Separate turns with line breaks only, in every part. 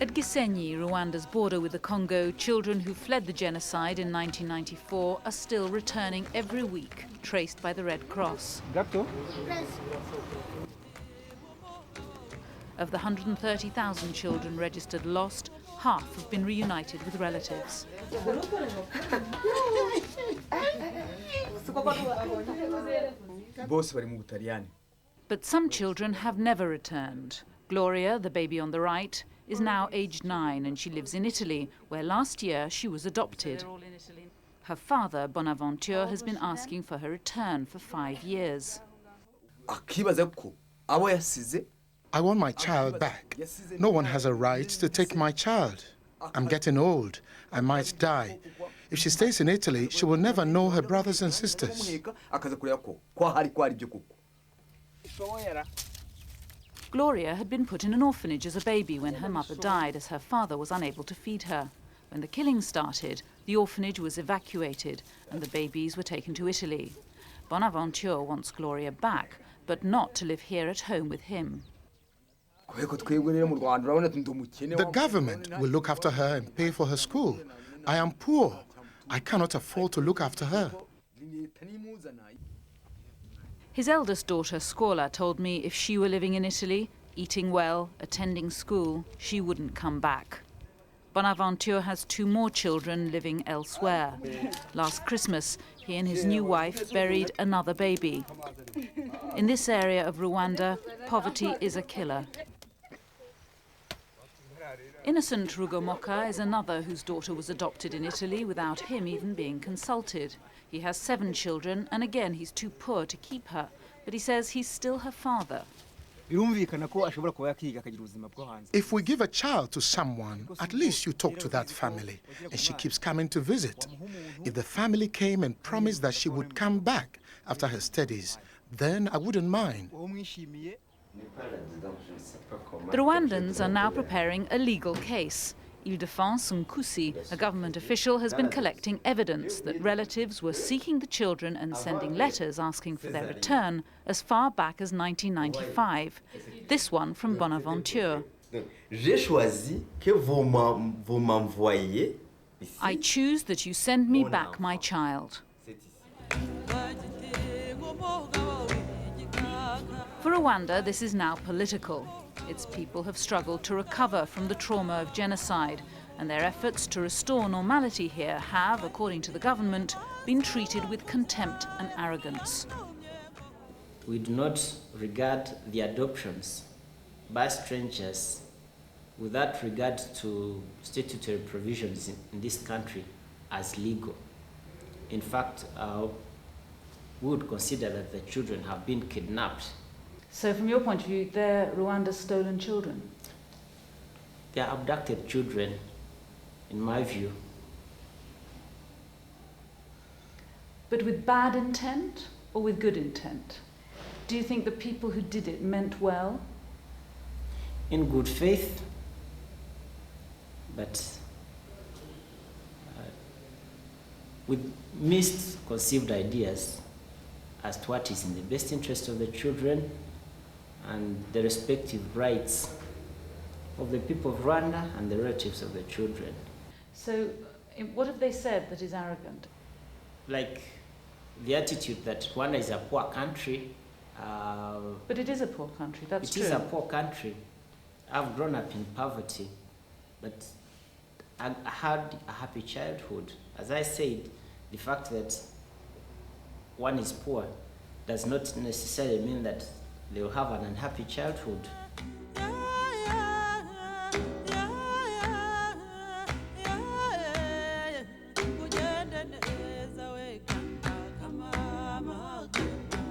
At Gisenyi, Rwanda's border with the Congo, children who fled the genocide in 1994 are still returning every week, traced by the Red Cross. Of the 130,000 children registered lost, half have been reunited with relatives. But some children have never returned. Gloria, the baby on the right, is now aged 9 and she lives in Italy, where last year she was adopted. Her father, Bonaventure, has been asking for her return for 5 years.
I want my child back. No one has a right to take my child. I'm getting old. I might die. If she stays in Italy, she will never know her brothers and sisters.
Gloria had been put in an orphanage as a baby when her mother died, as her father was unable to feed her. When the killing started, the orphanage was evacuated and the babies were taken to Italy. Bonaventure wants Gloria back, but not to live here at home with him.
The government will look after her and pay for her school. I am poor. I cannot afford to look after her.
His eldest daughter, Scola, told me if she were living in Italy, eating well, attending school, she wouldn't come back. Bonaventure has 2 more children living elsewhere. Last Christmas, he and his new wife buried another baby. In this area of Rwanda, poverty is a killer. Innocent Rugomoka is another whose daughter was adopted in Italy without him even being consulted. He has 7 children, and again he's too poor to keep her, but he says he's still her father.
If we give a child to someone, at least you talk to that family, and she keeps coming to visit. If the family came and promised that she would come back after her studies, then I wouldn't mind.
The Rwandans are now preparing a legal case. Ile-de-France Nkusi, a government official, has been collecting evidence that relatives were seeking the children and sending letters asking for their return as far back as 1995. This one from Bonaventure. I choose that you send me back my child. For Rwanda, this is now political. Its people have struggled to recover from the trauma of genocide, and their efforts to restore normality here have, according to the government, been treated with contempt and arrogance.
We do not regard the adoptions by strangers without regard to statutory provisions in this country as legal. In fact, we would consider that the children have been kidnapped.
So from your point of view, they're Rwanda's stolen children?
They are abducted children, in my view.
But with bad intent or with good intent? Do you think the people who did it meant well?
In good faith, but with misconceived ideas as to what is in the best interest of the children and the respective rights of the people of Rwanda and the relatives of the children.
So what have they said that is arrogant?
Like the attitude that Rwanda is a poor country.
But it is a poor country, that's true.
It is a poor country. I've grown up in poverty, but I had a happy childhood. As I said, the fact that one is poor does not necessarily mean that they will have an unhappy childhood.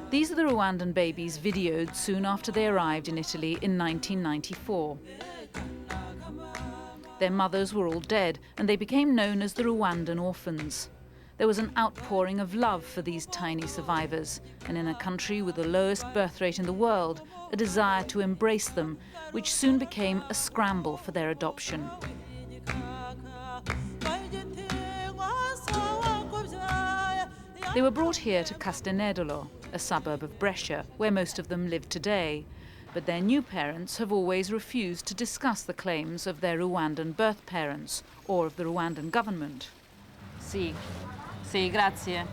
These are the Rwandan babies videoed soon after they arrived in Italy in 1994. Their mothers were all dead, and they became known as the Rwandan orphans. There was an outpouring of love for these tiny survivors, and in a country with the lowest birth rate in the world, a desire to embrace them, which soon became a scramble for their adoption. They were brought here to Castenedolo, a suburb of Brescia, where most of them live today. But their new parents have always refused to discuss the claims of their Rwandan birth parents or of the Rwandan government. Sì, sì, grazie.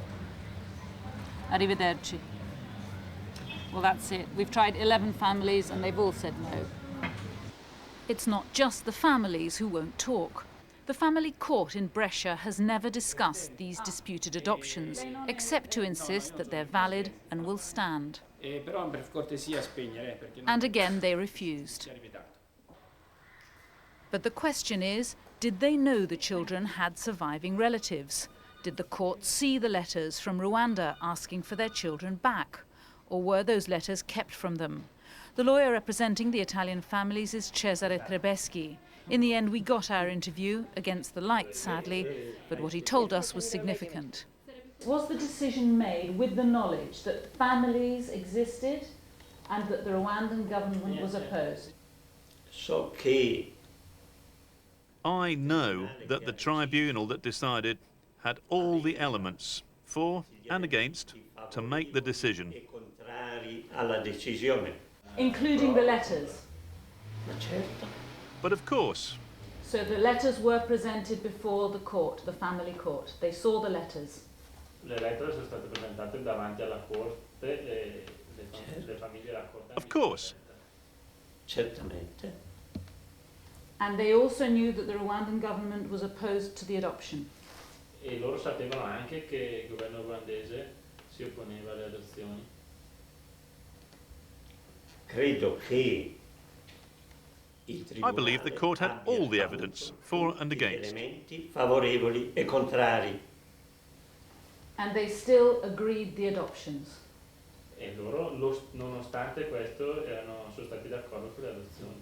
Arrivederci. Well, that's it. We've tried 11 families and they've all said no. It's not just the families who won't talk. The family court in Brescia has never discussed these disputed adoptions, except to insist that they're valid and will stand. And again they refused. But the question is, did they know the children had surviving relatives? Did the court see the letters from Rwanda asking for their children back? Or were those letters kept from them? The lawyer representing the Italian families is Cesare Trebeschi. In the end, we got our interview, against the light, sadly, but what he told us was significant. Was the decision made with the knowledge that families existed and that the Rwandan government was opposed?
I know that the tribunal that decided had all the elements, for and against, to make the decision.
Including the letters?
But of course.
So the letters were presented before the court, the family court. They saw the letters.
Of course.
And they also knew that the Rwandan government was opposed to the adoption.
E loro sapevano anche che il governo ruandese si opponeva alle adozioni.
I believe the court had all the evidence, for and against.
And they still agreed the adoptions.
E loro, nonostante questo, sono stati d'accordo sulle adozioni.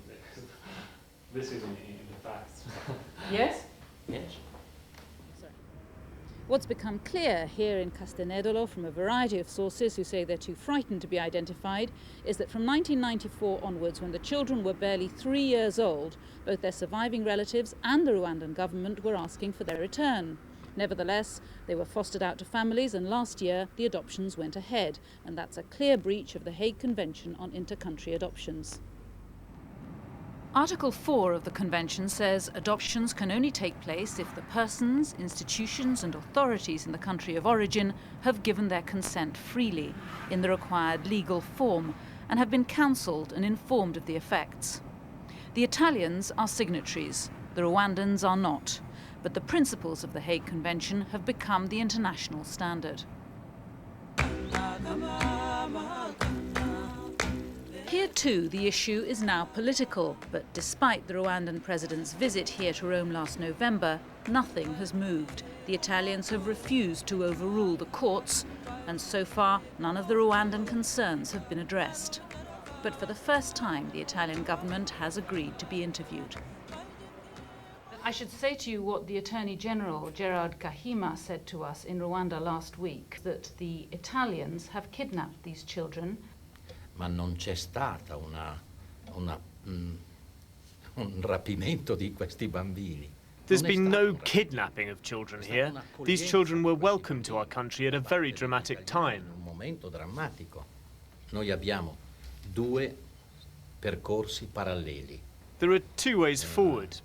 This is in the facts.
Yes?
Yes.
What's become clear here in Castanedolo from a variety of sources who say they're too frightened to be identified is that from 1994 onwards, when the children were barely 3 years old, both their surviving relatives and the Rwandan government were asking for their return. Nevertheless, they were fostered out to families, and last year the adoptions went ahead, and that's a clear breach of the Hague Convention on Inter-Country Adoptions. Article 4 of the Convention says adoptions can only take place if the persons, institutions and authorities in the country of origin have given their consent freely, in the required legal form, and have been counselled and informed of the effects. The Italians are signatories, the Rwandans are not, but the principles of the Hague Convention have become the international standard. Here too, the issue is now political, but despite the Rwandan president's visit here to Rome last November, nothing has moved. The Italians have refused to overrule the courts, and so far, none of the Rwandan concerns have been addressed. But for the first time, the Italian government has agreed to be interviewed. I should say to you what the Attorney General, Gerard Gahima, said to us in Rwanda last week, that the Italians have kidnapped these children.
Ma non c'è stata un rapimento di questi bambini.
There's been no kidnapping of children here. These children were welcomed to our country at a very dramatic time.
Un momento drammatico. Noi abbiamo due percorsi paralleli.
There are two ways forward.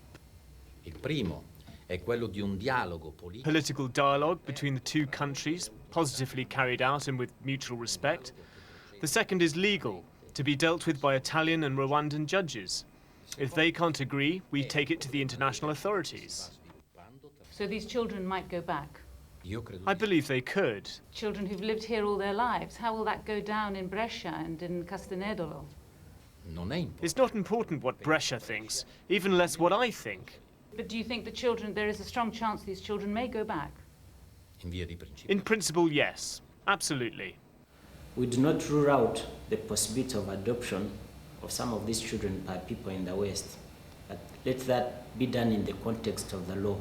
Il primo è quello di un dialogo politico.
Political dialogue between the two countries, positively carried out and with mutual respect. The second is legal, to be dealt with by Italian and Rwandan judges. If they can't agree, we take it to the international authorities.
So these children might go back?
I believe they could.
Children who've lived here all their lives, how will that go down in Brescia and in Castanedolo?
It's not important what Brescia thinks, even less what I think.
But do you think the children, there is a strong chance these children may go back?
In principle, yes. Absolutely.
We do not rule out the possibility of adoption of some of these children by people in the West. But let that be done in the context of the law.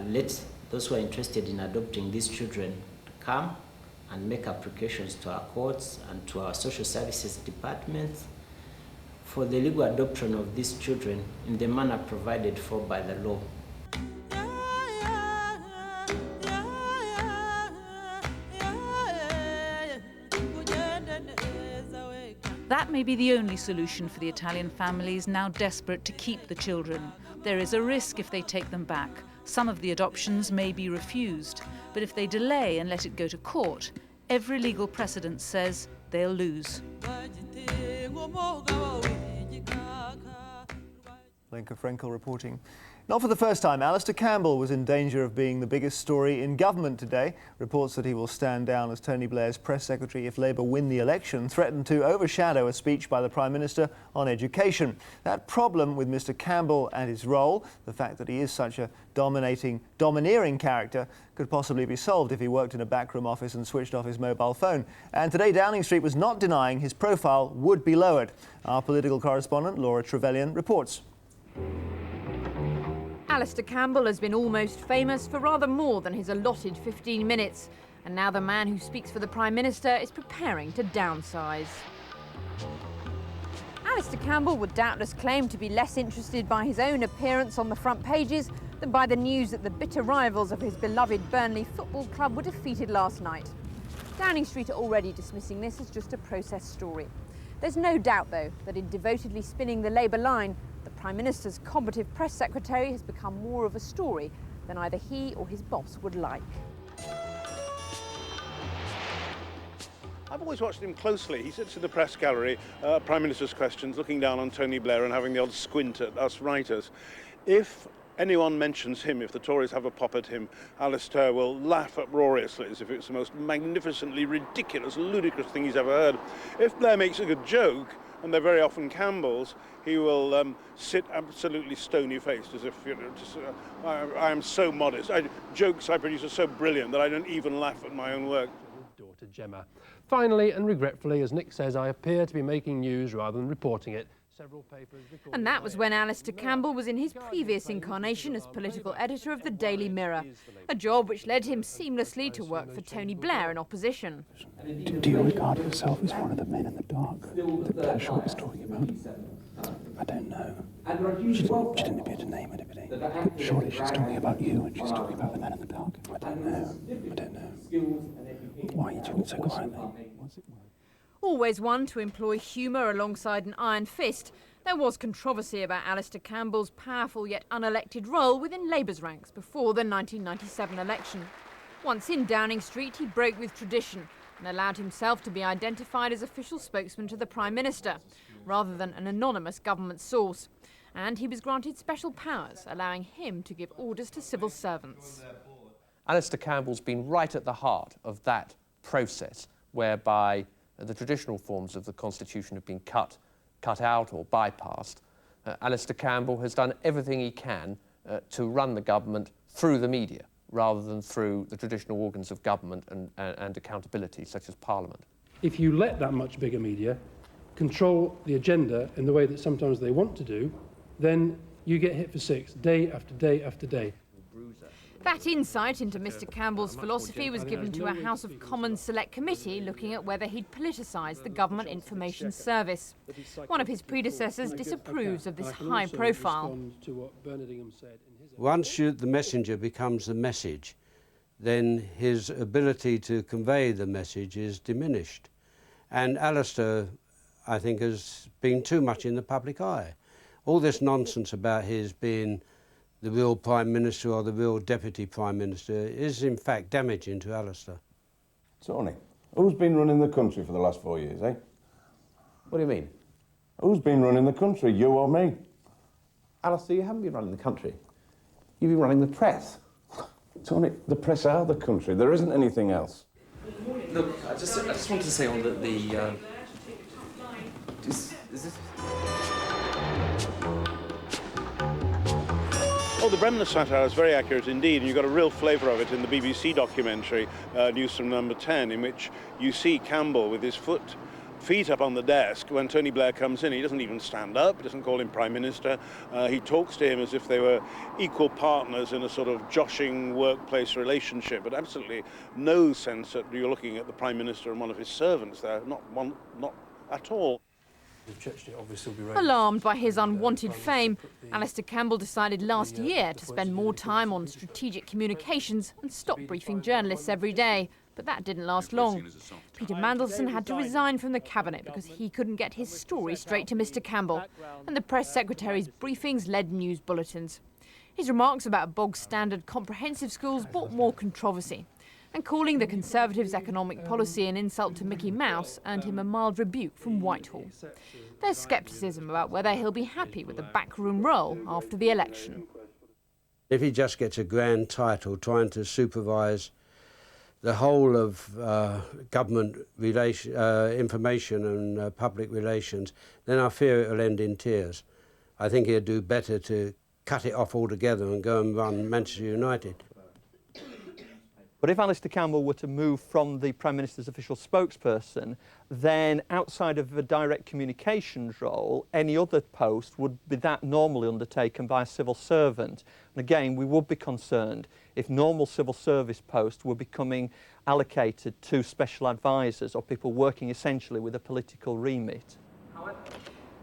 Let those who are interested in adopting these children come and make applications to our courts and to our social services departments for the legal adoption of these children in the manner provided for by the law.
That may be the only solution for the Italian families now desperate to keep the children. There is a risk if they take them back. Some of the adoptions may be refused, but if they delay and let it go to court, every legal precedent says they'll lose.
Lenka Frenkel reporting. Not for the first time, Alistair Campbell was in danger of being the biggest story in government today. Reports that he will stand down as Tony Blair's press secretary if Labour win the election threaten to overshadow a speech by the Prime Minister on education. That problem with Mr Campbell and his role, the fact that he is such a domineering character, could possibly be solved if he worked in a backroom office and switched off his mobile phone. And today Downing Street was not denying his profile would be lowered. Our political correspondent Laura Trevelyan reports.
Alistair Campbell has been almost famous for rather more than his allotted 15 minutes. And now the man who speaks for the Prime Minister is preparing to downsize. Alistair Campbell would doubtless claim to be less interested by his own appearance on the front pages than by the news that the bitter rivals of his beloved Burnley Football Club were defeated last night. Downing Street are already dismissing this as just a process story. There's no doubt, though, that in devotedly spinning the Labour line, the Prime Minister's combative press secretary has become more of a story than either he or his boss would like.
I've always watched him closely. He sits in the press gallery, Prime Minister's questions, looking down on Tony Blair and having the odd squint at us writers. If anyone mentions him, if the Tories have a pop at him, Alistair will laugh uproariously as if it's the most magnificently ridiculous, ludicrous thing he's ever heard. If Blair makes a good joke, and they're very often Campbell's, he will sit absolutely stony-faced, as if, you know, just, I am so modest. Jokes I produce are so brilliant that I don't even laugh at my own work.
Daughter Gemma. Finally and regretfully, as Nick says, I appear to be making news rather than reporting it.
And that was when Alistair Campbell was in his previous incarnation as political editor of the Daily Mirror, a job which led him seamlessly to work for Tony Blair in opposition.
Do you regard yourself as one of the men in the dark that Blair Short is talking about? I don't know. She didn't appear to name anybody. But surely she's talking about you and she's talking about the men in the dark. I don't know. Why are you talking so quietly?
Always one to employ humour alongside an iron fist, there was controversy about Alistair Campbell's powerful yet unelected role within Labour's ranks before the 1997 election. Once in Downing Street, he broke with tradition and allowed himself to be identified as official spokesman to the Prime Minister, rather than an anonymous government source. And he was granted special powers, allowing him to give orders to civil servants.
Alistair Campbell's been right at the heart of that process, whereby the traditional forms of the Constitution have been cut out or bypassed. Alistair Campbell has done everything he can to run the government through the media, rather than through the traditional organs of government and accountability, such as Parliament.
If you let that much bigger media control the agenda in the way that sometimes they want to do, then you get hit for six, day after day after day.
That insight into Mr Campbell's philosophy was given to a House of Commons Select Committee looking at whether he'd politicised the Government Information Service. One of his predecessors disapproves of this high profile.
Once the messenger becomes the message, then his ability to convey the message is diminished. And Alistair, I think, has been too much in the public eye. All this nonsense about his being the real Prime Minister or the real Deputy Prime Minister is in fact damaging to Alistair.
Tony, who's been running the country for the last 4 years, eh?
What do you mean?
Who's been running the country, you or me?
Alistair, you haven't been running the country. You've been running the press.
Tony, the press are the country. There isn't anything else.
Look, I just wanted to say on is this...
Oh, the Bremner satire is very accurate indeed, and you've got a real flavour of it in the BBC documentary, Newsroom Number 10, in which you see Campbell with his feet up on the desk when Tony Blair comes in. He doesn't even stand up, he doesn't call him Prime Minister. He talks to him as if they were equal partners in a sort of joshing workplace relationship, but absolutely no sense that you're looking at the Prime Minister and one of his servants there, not at all.
Alarmed by his unwanted fame, Alistair Campbell decided last year to spend more time on strategic communications and stop briefing journalists every day. But that didn't last long. Peter Mandelson had to resign from the cabinet because he couldn't get his story straight to Mr. Campbell, and the press secretary's briefings led news bulletins. His remarks about bog-standard comprehensive schools brought more controversy, and calling the Conservatives' economic policy an insult to Mickey Mouse earned him a mild rebuke from Whitehall. There's scepticism about whether he'll be happy with the backroom role after the election.
If he just gets a grand title trying to supervise the whole of government information and public relations, then I fear it will end in tears. I think he'd do better to cut it off altogether and go and run Manchester United.
But if Alistair Campbell were to move from the Prime Minister's official spokesperson, then outside of the direct communications role, any other post would be that normally undertaken by a civil servant. And again, we would be concerned if normal civil service posts were becoming allocated to special advisors or people working essentially with a political remit.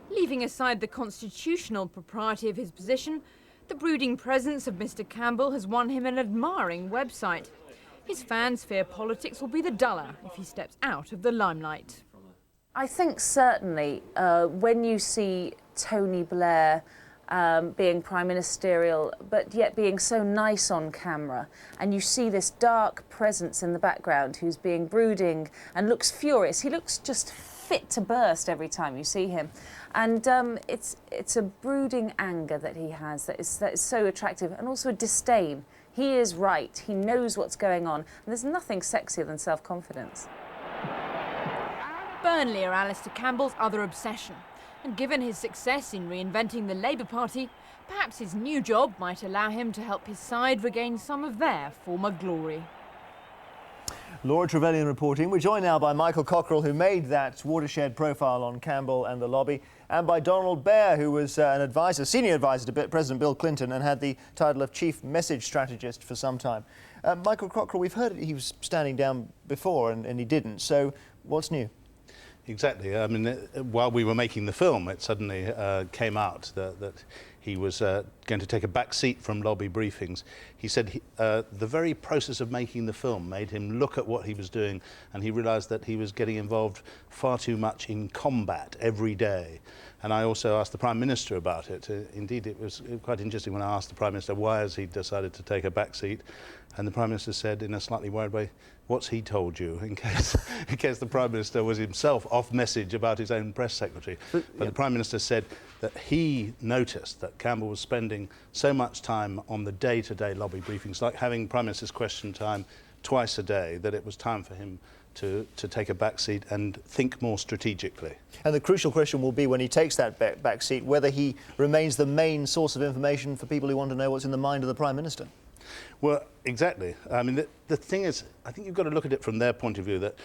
Leaving aside the constitutional propriety of his position, the brooding presence of Mr. Campbell has won him an admiring website. His fans fear politics will be the duller if he steps out of the limelight.
I think certainly when you see Tony Blair being prime ministerial, but yet being so nice on camera, and you see this dark presence in the background who's being brooding and looks furious. He looks just fit to burst every time you see him. And it's a brooding anger that he has that is so attractive, and also a disdain. He is right, he knows what's going on, and there's nothing sexier than self-confidence.
Burnley are Alistair Campbell's other obsession, and given his success in reinventing the Labour Party, perhaps his new job might allow him to help his side regain some of their former glory.
Laura Trevelyan reporting. We're joined now by Michael Cockerell, who made that watershed profile on Campbell and the lobby, and by Donald Baer, who was an advisor, senior advisor to President Bill Clinton, and had the title of Chief Message Strategist for some time. Michael Cockerell, we've heard he was standing down before and he didn't, so what's new?
Exactly. I mean, while we were making the film, it suddenly came out that he was going to take a back seat from lobby briefings. He said the very process of making the film made him look at what he was doing, and he realised that he was getting involved far too much in combat every day. And I also asked the Prime Minister about it. Indeed, it was quite interesting when I asked the Prime Minister why has he decided to take a back seat, and the Prime Minister said in a slightly worried way, "What's he told you?" in case the Prime Minister was himself off message about his own press secretary. But the Prime Minister said that he noticed that Campbell was spending so much time on the day-to-day lobby briefings, like having Prime Minister's question time twice a day, that it was time for him to take a back seat and think more strategically.
And the crucial question will be, when he takes that back seat, whether he remains the main source of information for people who want to know what's in the mind of the Prime Minister.
Well, exactly. I mean, the thing is, I think you've got to look at it from their point of view, that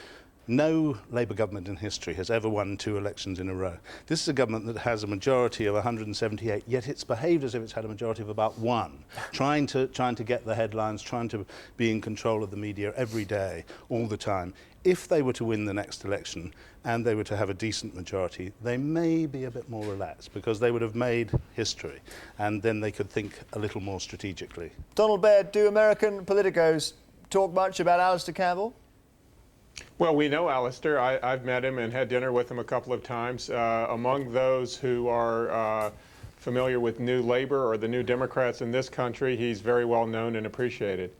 no Labour government in history has ever won 2 elections in a row. This is a government that has a majority of 178, yet it's behaved as if it's had a majority of about 1, trying to get the headlines, trying to be in control of the media every day, all the time. If they were to win the next election and they were to have a decent majority, they may be a bit more relaxed, because they would have made history, and then they could think a little more strategically.
Donald Baer, do American politicos talk much about Alistair Campbell?
Well, we know Alistair. I've met him and had dinner with him a couple of times. Among those who are familiar with New Labour or the New Democrats in this country, he's very well known and appreciated.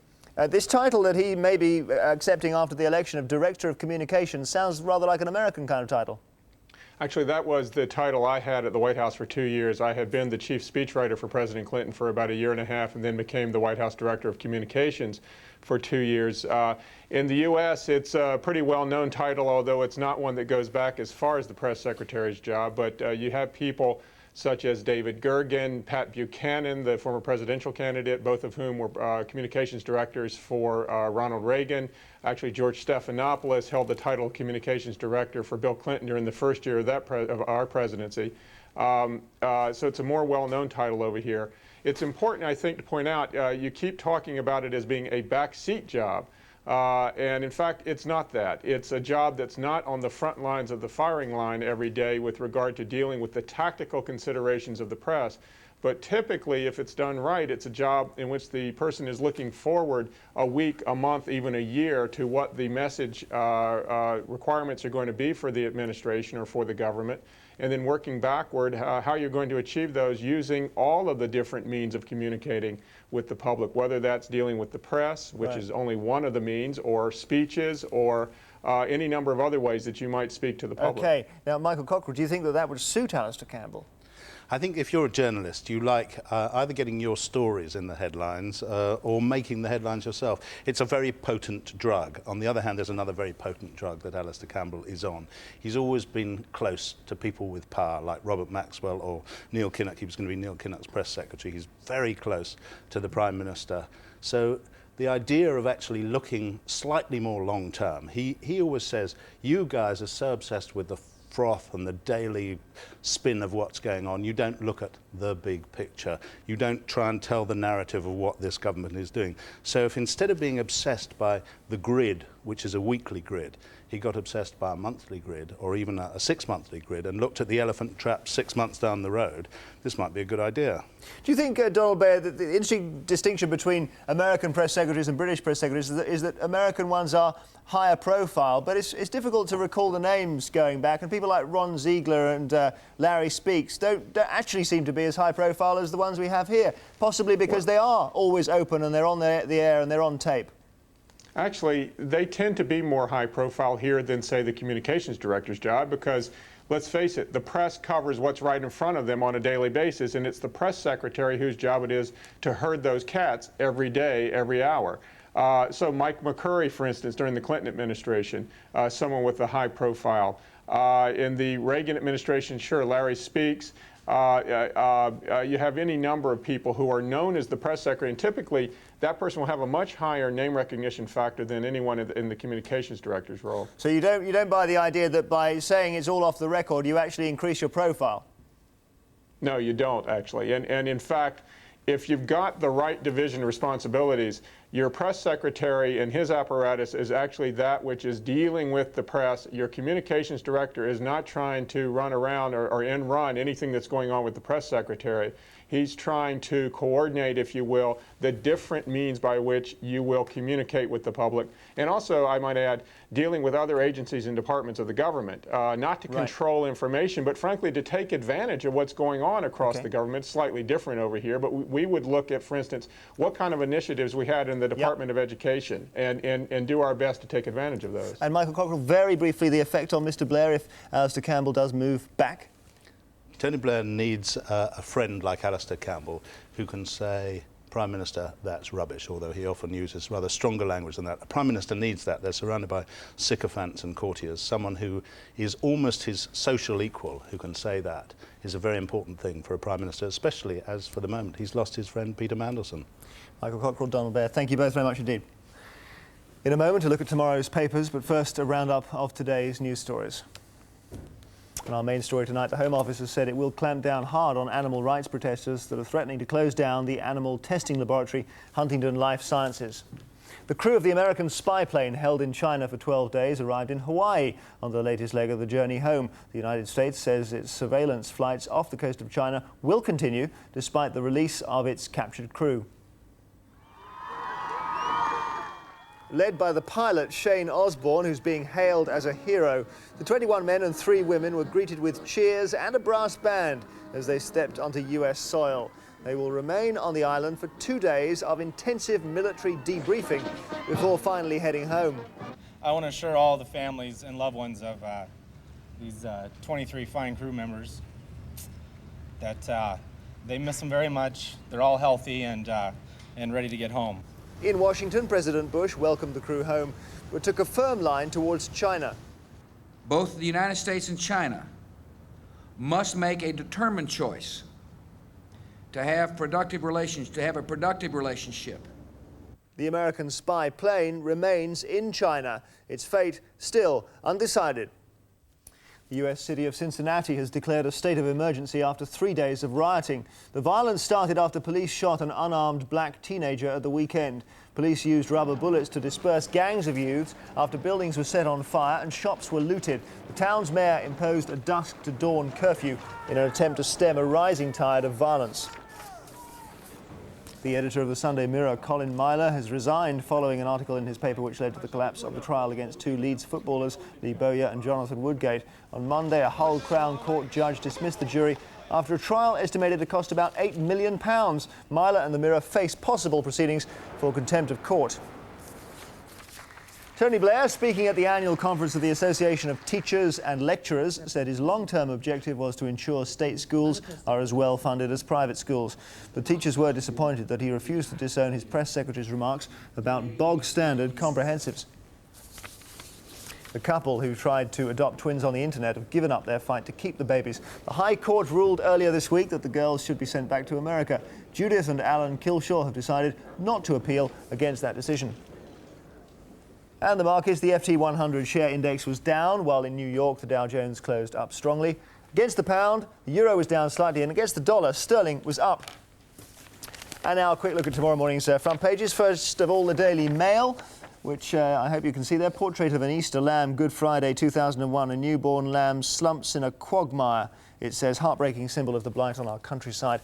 This title that he may be accepting after the election of Director of Communications sounds rather like an American kind of title.
Actually, that was the title I had at the White House for 2 years. I had been the chief speechwriter for President Clinton for about 1.5 years, and then became the White House Director of Communications for 2 years. In the U.S., it's a pretty well-known title, although it's not one that goes back as far as the press secretary's job. But you have people such as David Gergen, Pat Buchanan, the former presidential candidate, both of whom were communications directors for Ronald Reagan. Actually, George Stephanopoulos held the title of communications director for Bill Clinton during the first year of our presidency. So it's a more well-known title over here. It's important, I think, to point out, you keep talking about it as being a backseat job. And in fact, it's not that. It's a job that's not on the front lines of the firing line every day with regard to dealing with the tactical considerations of the press, But typically, if it's done right, it's a job in which the person is looking forward a week, a month, even a year to what the message requirements are going to be for the administration or for the government, and then working backward how you're going to achieve those using all of the different means of communicating with the public, whether that's dealing with the press, which is only one of the means, or speeches, or any number of other ways that you might speak to the public.
Okay. Now, Michael Cockrell, do you think that that would suit Alistair Campbell?
I think if you're a journalist, you like either getting your stories in the headlines or making the headlines yourself. It's a very potent drug. On the other hand, there's another very potent drug that Alistair Campbell is on. He's always been close to people with power, like Robert Maxwell or Neil Kinnock. He was going to be Neil Kinnock's press secretary. He's very close to the Prime Minister. So the idea of actually looking slightly more long-term, he always says, you guys are so obsessed with the froth and the daily spin of what's going on. You don't look at the big picture. You don't try and tell the narrative of what this government is doing. So if instead of being obsessed by the grid, which is a weekly grid, he got obsessed by a monthly grid or even a 6-monthly grid and looked at the elephant trap 6 months down the road, this might be a good idea.
Do you think, Donald Baird, that the interesting distinction between American press secretaries and British press secretaries is that American ones are higher profile, but it's difficult to recall the names going back, and people like Ron Ziegler and Larry Speakes don't actually seem to be as high profile as the ones we have here, possibly because they are always open and they're on the air and they're on tape.
Actually, they tend to be more high profile here than, say, the communications director's job, because let's face it, the press covers what's right in front of them on a daily basis, and it's the press secretary whose job it is to herd those cats every day, every hour. So Mike McCurry, for instance, during the Clinton administration, someone with a high profile. In the Reagan administration, sure, Larry Speakes. You have any number of people who are known as the press secretary, and typically that person will have a much higher name recognition factor than anyone in the communications director's role.
So you don't buy the idea that by saying it's all off the record, you actually increase your profile?
No, you don't, actually. And in fact, if you've got the right division of responsibilities, your press secretary and his apparatus is actually that which is dealing with the press. Your communications director is not trying to run around or end run anything that's going on with the press secretary. He's trying to coordinate, if you will, the different means by which you will communicate with the public. And also, I might add, dealing with other agencies and departments of the government, not to control information, but frankly to take advantage of what's going on across the government. It's slightly different over here, but we would look at, for instance, what kind of initiatives we had in the Department of Education and do our best to take advantage of those.
And Michael Cockrell, very briefly, the effect on Mr. Blair if Alistair Campbell does move back?
Tony Blair needs a friend like Alistair Campbell who can say, Prime Minister, that's rubbish, although he often uses rather stronger language than that. A Prime Minister needs that. They're surrounded by sycophants and courtiers. Someone who is almost his social equal who can say that is a very important thing for a Prime Minister, especially as, for the moment, he's lost his friend Peter Mandelson.
Michael Cockrell, Donald Baird, thank you both very much indeed. In a moment, a look at tomorrow's papers, but first, a roundup of today's news stories. In our main story tonight, the Home Office has said it will clamp down hard on animal rights protesters that are threatening to close down the animal testing laboratory, Huntington Life Sciences. The crew of the American spy plane held in China for 12 days arrived in Hawaii on the latest leg of the journey home. The United States says its surveillance flights off the coast of China will continue despite the release of its captured crew. Led by the pilot Shane Osborne, who's being hailed as a hero, the 21 men and 3 women were greeted with cheers and a brass band as they stepped onto US soil. They will remain on the island for 2 days of intensive military debriefing before finally heading home.
I want to assure all the families and loved ones of these 23 fine crew members that they miss them very much. They're all healthy and ready to get home.
In Washington, President Bush welcomed the crew home, but took a firm line towards China.
Both the United States and China must make a determined choice to have a productive relationship.
The American spy plane remains in China, its fate still undecided. The U.S. city of Cincinnati has declared a state of emergency after 3 days of rioting. The violence started after police shot an unarmed black teenager at the weekend. Police used rubber bullets to disperse gangs of youths after buildings were set on fire and shops were looted. The town's mayor imposed a dusk to dawn curfew in an attempt to stem a rising tide of violence. The editor of the Sunday Mirror, Colin Myler, has resigned following an article in his paper which led to the collapse of the trial against two Leeds footballers, Lee Bowyer and Jonathan Woodgate. On Monday, a Hull Crown Court judge dismissed the jury after a trial estimated to cost about £8 million. Myler and the Mirror face possible proceedings for contempt of court. Tony Blair, speaking at the annual conference of the Association of Teachers and Lecturers, said his long-term objective was to ensure state schools are as well funded as private schools. The teachers were disappointed that he refused to disown his press secretary's remarks about bog-standard comprehensives. The couple who tried to adopt twins on the internet have given up their fight to keep the babies. The High Court ruled earlier this week that the girls should be sent back to America. Judith and Alan Kilshaw have decided not to appeal against that decision. And the markets, the FT 100 share index was down, while in New York the Dow Jones closed up strongly. Against the pound, the euro was down slightly, and against the dollar, sterling was up. And now a quick look at tomorrow morning's front pages. First of all, the Daily Mail, which I hope you can see there. Portrait of an Easter lamb, Good Friday 2001. A newborn lamb slumps in a quagmire. It says, heartbreaking symbol of the blight on our countryside.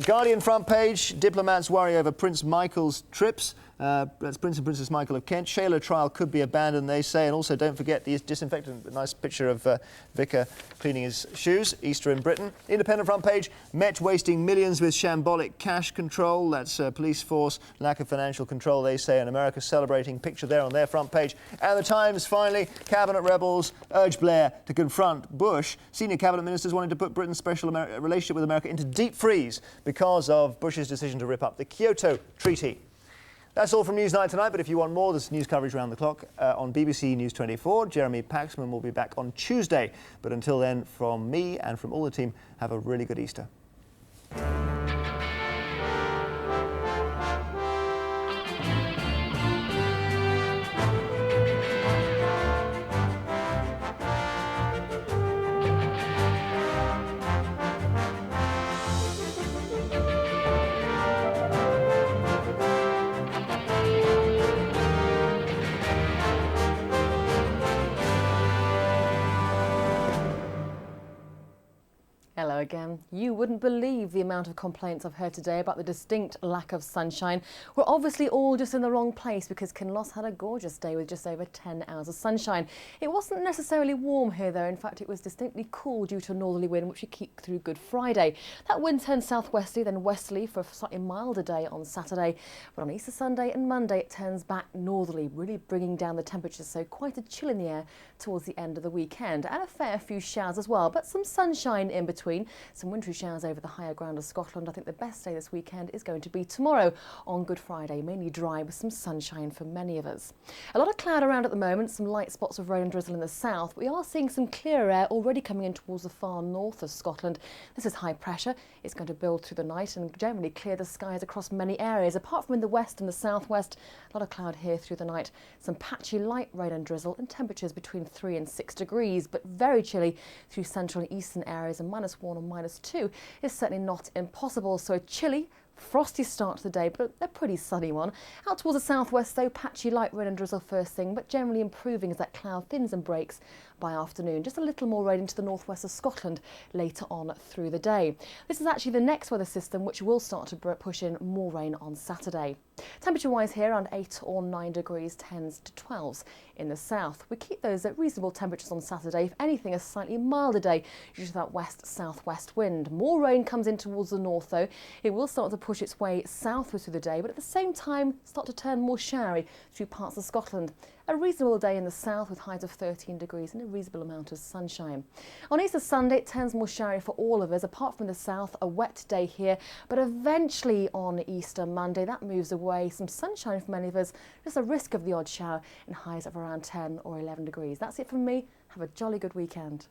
Guardian front page, diplomats worry over Prince Michael's trips. That's Prince and Princess Michael of Kent. Shayla trial could be abandoned, they say. And also, don't forget the disinfectant. A nice picture of Vicar cleaning his shoes. Easter in Britain. Independent front page, Met wasting millions with shambolic cash control. That's police force, lack of financial control, they say. And America celebrating. Picture there on their front page. And the Times, finally, cabinet rebels urge Blair to confront Bush. Senior cabinet ministers wanting to put Britain's special relationship with America into deep freeze because of Bush's decision to rip up the Kyoto Treaty. That's all from Newsnight tonight, but if you want more, there's news coverage around the clock on BBC News 24. Jeremy Paxman will be back on Tuesday. But until then, from me and from all the team, have a really good Easter.
Hello again. You wouldn't believe the amount of complaints I've heard today about the distinct lack of sunshine. We're obviously all just in the wrong place because Kinloss had a gorgeous day with just over 10 hours of sunshine. It wasn't necessarily warm here though. In fact, it was distinctly cool due to a northerly wind which we keep through Good Friday. That wind turned southwesterly, then westerly for a slightly milder day on Saturday. But on Easter Sunday and Monday it turns back northerly, really bringing down the temperatures, so quite a chill in the air towards the end of the weekend. And a fair few showers as well, but some sunshine in between. Some wintry showers over the higher ground of Scotland. I think the best day this weekend is going to be tomorrow on Good Friday, mainly dry with some sunshine for many of us. A lot of cloud around at the moment, some light spots of rain and drizzle in the south. We are seeing some clearer air already coming in towards the far north of Scotland. This is high pressure. It's going to build through the night and generally clear the skies across many areas. Apart from in the west and the southwest, a lot of cloud here through the night. Some patchy light rain and drizzle and temperatures between 3 and 6 degrees, but very chilly through central and eastern areas, and -1 or -2 is certainly not impossible. So a chilly, frosty start to the day, but a pretty sunny one. Out towards the southwest though, patchy light rain and drizzle first thing, but generally improving as that cloud thins and breaks by afternoon. Just a little more rain into the northwest of Scotland later on through the day. This is actually the next weather system which will start to push in more rain on Saturday. Temperature-wise here, around 8 or 9 degrees, 10s to 12s in the south. We keep those at reasonable temperatures on Saturday. If anything, a slightly milder day due to that west-southwest wind. More rain comes in towards the north though. It will start to push its way southwards through the day, but at the same time start to turn more showery through parts of Scotland. A reasonable day in the south with highs of 13 degrees and a reasonable amount of sunshine. On Easter Sunday, it turns more showery for all of us. Apart from the south, a wet day here, but eventually on Easter Monday, that moves away. Some sunshine for many of us, just a risk of the odd shower and highs of around 10 or 11 degrees. That's it from me. Have a jolly good weekend.